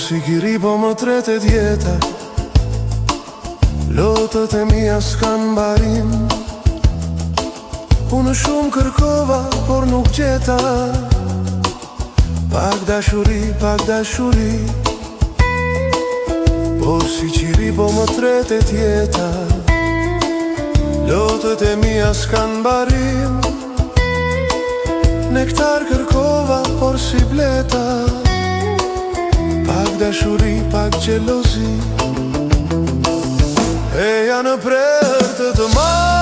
si kiri po më tretet jeta, lotët e mia s'kan barim. Unë shumë kërkova, por nuk gjeta. Pak dashuri, por si qiri po më tretet jeta, lotët e mia s'kan barim. Nektar kërkova, por si bleta. Pak dashuri, pak gjelozi, e janë prertë të marë.